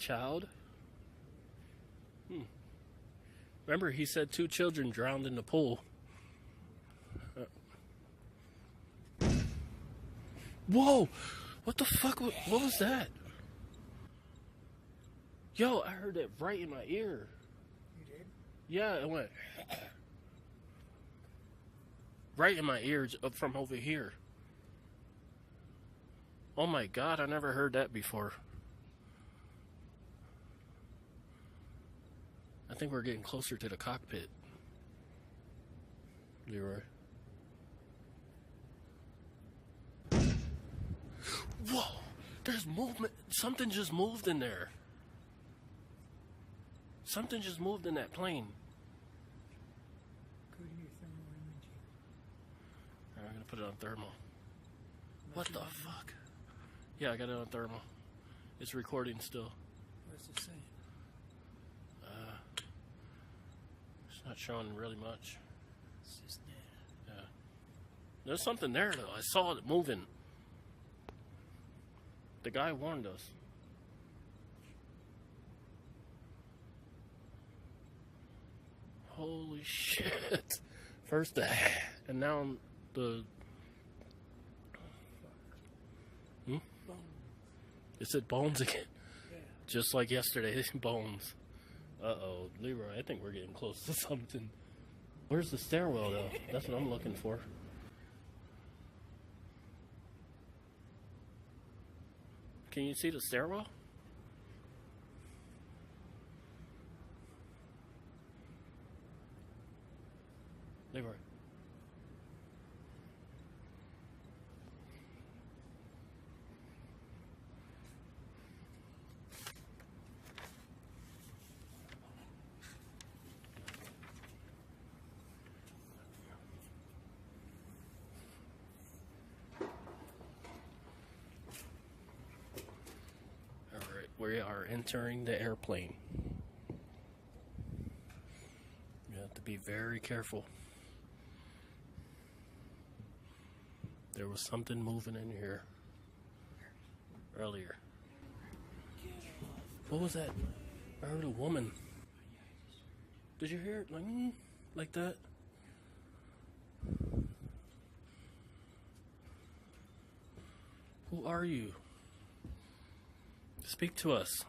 child? Remember, he said 2 children drowned in the pool. Whoa! What the fuck? What was that? Yo, I heard that right in my ear. You did? Yeah, it went right in my ears up from over here. Oh my god, I never heard that before. I think we're getting closer to the cockpit. Leroy. Whoa! There's movement. Something just moved in there. Something just moved in that plane. Go to your thermal imaging. Alright, I'm gonna put it on thermal. What the fuck? Yeah, I got it on thermal. It's recording still. What's it saying? It's not showing really much. It's just dead. Yeah. There's something there though. I saw it moving. The guy warned us. Holy shit. First the and now the Bones. It said bones again. Yeah. Just like yesterday, bones. Uh-oh, Leroy, I think we're getting close to something. Where's the stairwell though? That's what I'm looking for. Can you see the stairwell? Leroy. Alright, we are entering the airplane. You have to be very careful. There was something moving in here earlier. What was that? I heard a woman. Did you hear it? Like that? Who are you? Speak to us.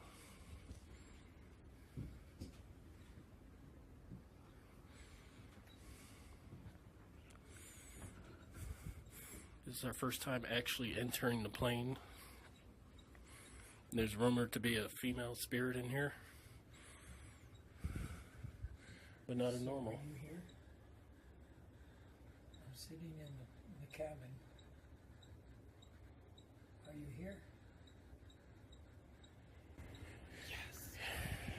This is our first time actually entering the plane. There's rumored to be a female spirit in here, but not a normal. Are you here? I'm sitting in the cabin. Are you here? Yes.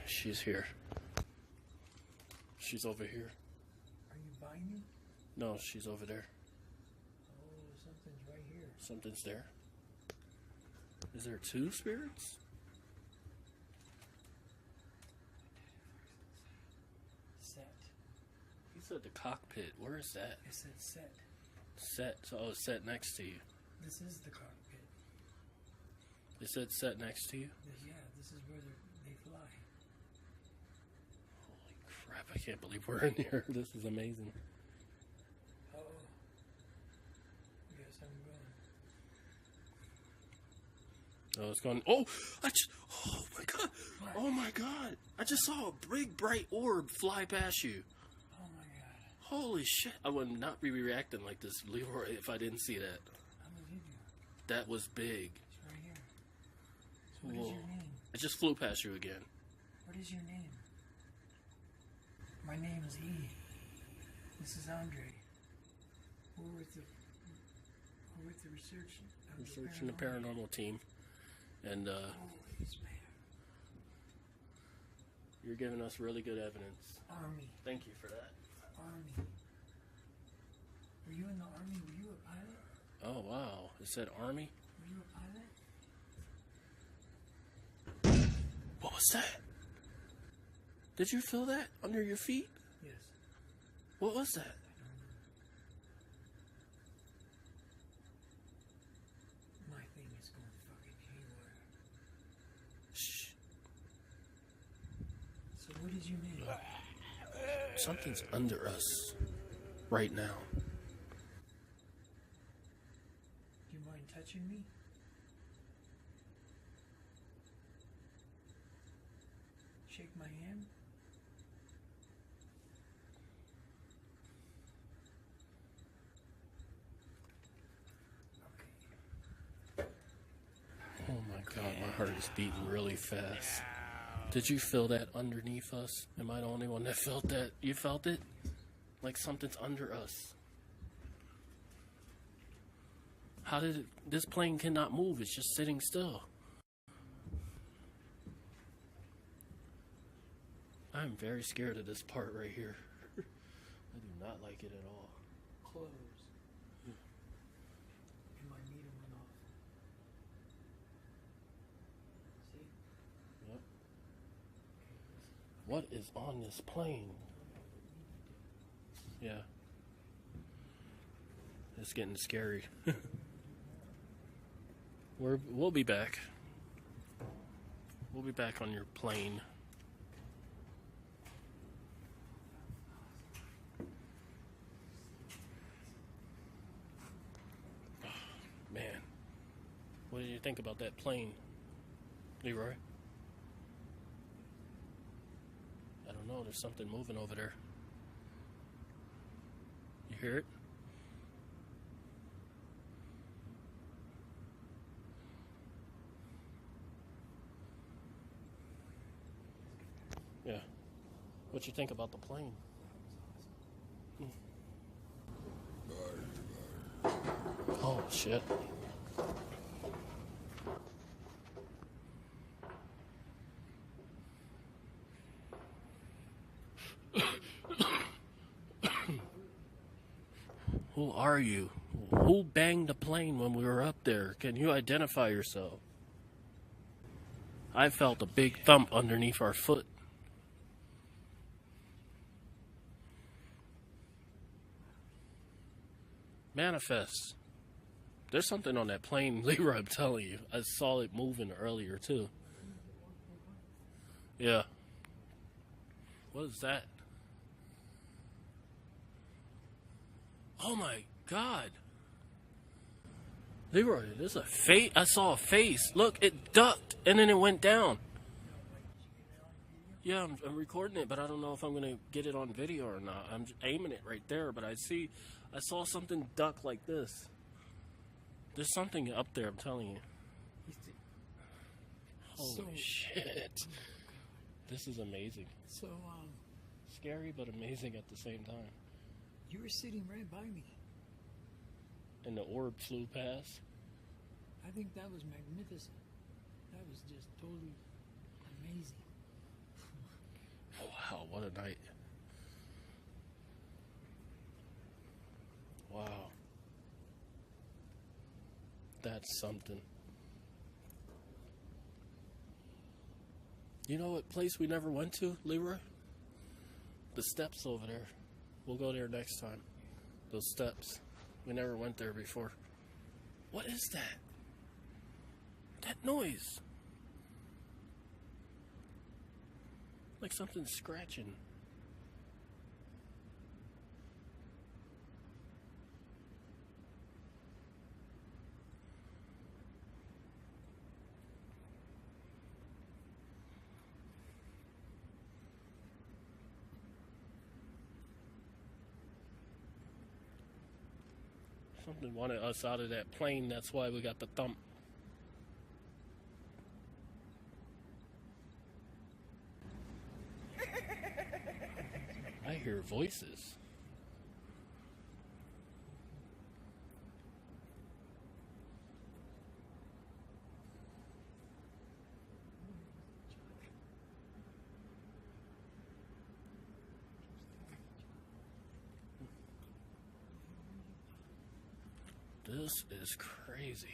She's here. She's over here. Are you by me? No, she's over there. Oh, something's right here. Something's there. Is there 2 spirits? Set. You said the cockpit. Where is that? It said set. Set. So, oh, it's set next to you. This is the cockpit. It said set next to you? Yeah, this is where they fly. Holy crap, I can't believe we're in here. This is amazing. Oh. Yes, I'm going. Oh, it's going. Oh, oh my god. Oh my god. I just saw a big bright orb fly past you. Oh my god. Holy shit. I would not be reacting like this, Leroy, if I didn't see that. How did you? That was big. It's right here. So what is your name? I just flew past you again. What is your name? My name is E. This is Andre. We're with the research. Researching the paranormal team. And Oh, yes, man. you're giving us really good evidence. Army. Thank you for that. Army. Were you in the Army? Were you a pilot? Oh, wow. It said Army? Were you a pilot? What was that? Did you feel that under your feet? Yes. What was that? My thing is going fucking haywire. Shh. Something's under us right now. Do you mind touching me? Shake my hand? Oh my God, my heart is beating really fast. Did you feel that underneath us? Am I the only one that felt that? You felt it? Like something's under us. How did it? This plane cannot move. It's just sitting still. I'm very scared of this part right here. I do not like it at all. Close. And my meter went off. See? Yep. What is on this plane? Yeah. It's getting scary. We'll be back. We'll be back on your plane. Oh, man. What did you think about that plane, Leroy? I don't know. There's something moving over there. You hear it? Yeah. What you think about the plane? Oh, shit. Who are you? Who banged the plane when we were up there? Can you identify yourself? I felt a big thump underneath our foot. Manifest. There's something on that plane, Leroy, I'm telling you. I saw it moving earlier, too. Yeah. What is that? Oh my God. Leroy, there's a face. I saw a face. Look, it ducked and then it went down. Yeah, I'm recording it, but I don't know if I'm going to get it on video or not. I'm aiming it right there, but I saw something duck like this. There's something up there, I'm telling you. Holy shit. This is amazing. So, Scary, but amazing at the same time. you were sitting right by me. And the orb flew past. I think that was magnificent. That was just totally amazing. Wow, what a night. Wow. That's something. You know what place we never went to, Leroy? The steps over there. We'll go there next time. Those steps. We never went there before. What is that? That noise. Like something's scratching. Something wanted us out of that plane, that's why we got the thump. I hear voices. This is crazy.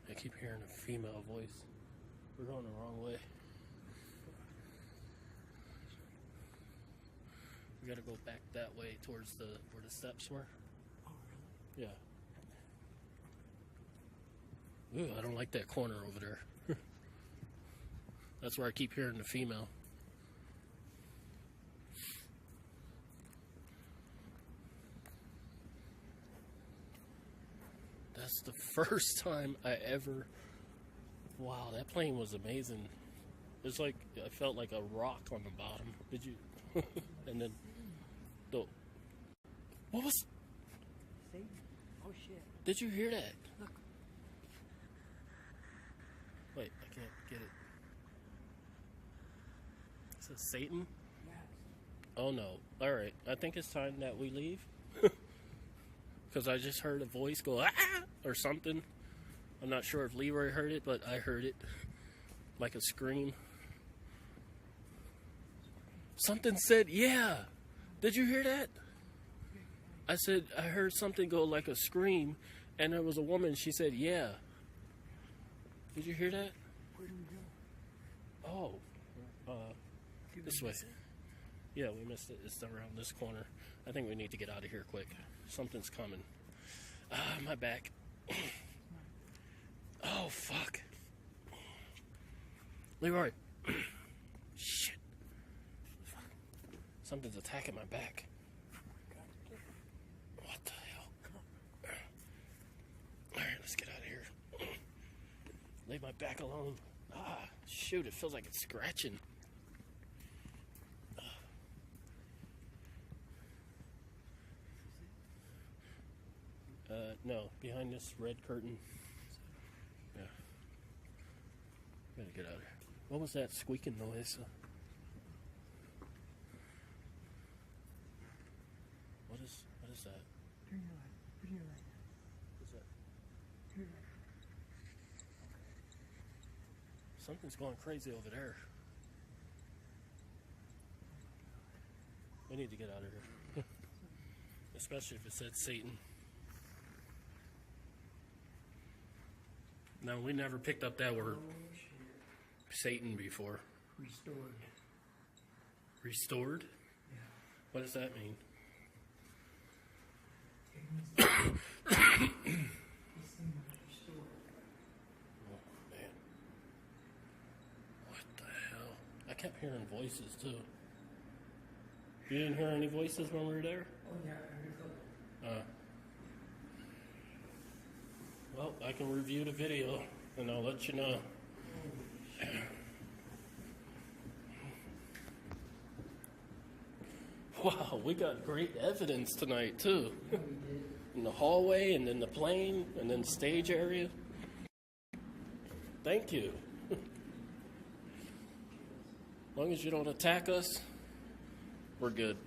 I keep hearing a female voice. We're going the wrong way. We gotta go back that way towards where the steps were. Oh, really? Yeah. Ooh, I don't like that corner over there. That's where I keep hearing the female. That's the first time I ever... Wow, that plane was amazing. It's like, I felt like a rock on the bottom. Did you? And then, what was... Satan? Oh, shit. Did you hear that? Look. Wait, I can't get it. Is it Satan? Yes. Oh no. Alright, I think it's time that we leave. Because I just heard a voice go, ah! Or something. I'm not sure if Leroy heard it, but I heard it. Like a scream. Something said, yeah! Did you hear that? I said, I heard something go like a scream, and there was a woman, she said, yeah. Did you hear that? Where do we go? Oh. This way. Yeah, we missed it. It's around this corner. I think we need to get out of here quick. Something's coming. My back. Oh, fuck. Leroy. Shit. Fuck. Something's attacking my back. What the hell? Alright, let's get out of here. Leave my back alone. Ah, shoot, it feels like it's scratching. No, behind this red curtain. Yeah. Gotta get out of here. What was that squeaking noise? What is that? Turn your light. Turn your light. What's that? Turn your light. Something's going crazy over there. We need to get out of here. Especially if it said Satan. No, we never picked up that word Satan before. Restored. Restored? Yeah. What does that mean? This thing was restored. Oh, man. What the hell? I kept hearing voices, too. You didn't hear any voices when we were there? Oh, yeah, I heard that. Well, I can review the video, and I'll let you know. Wow, we got great evidence tonight, too. In the hallway, and then the plane, and then the stage area. Thank you. As long as you don't attack us, we're good.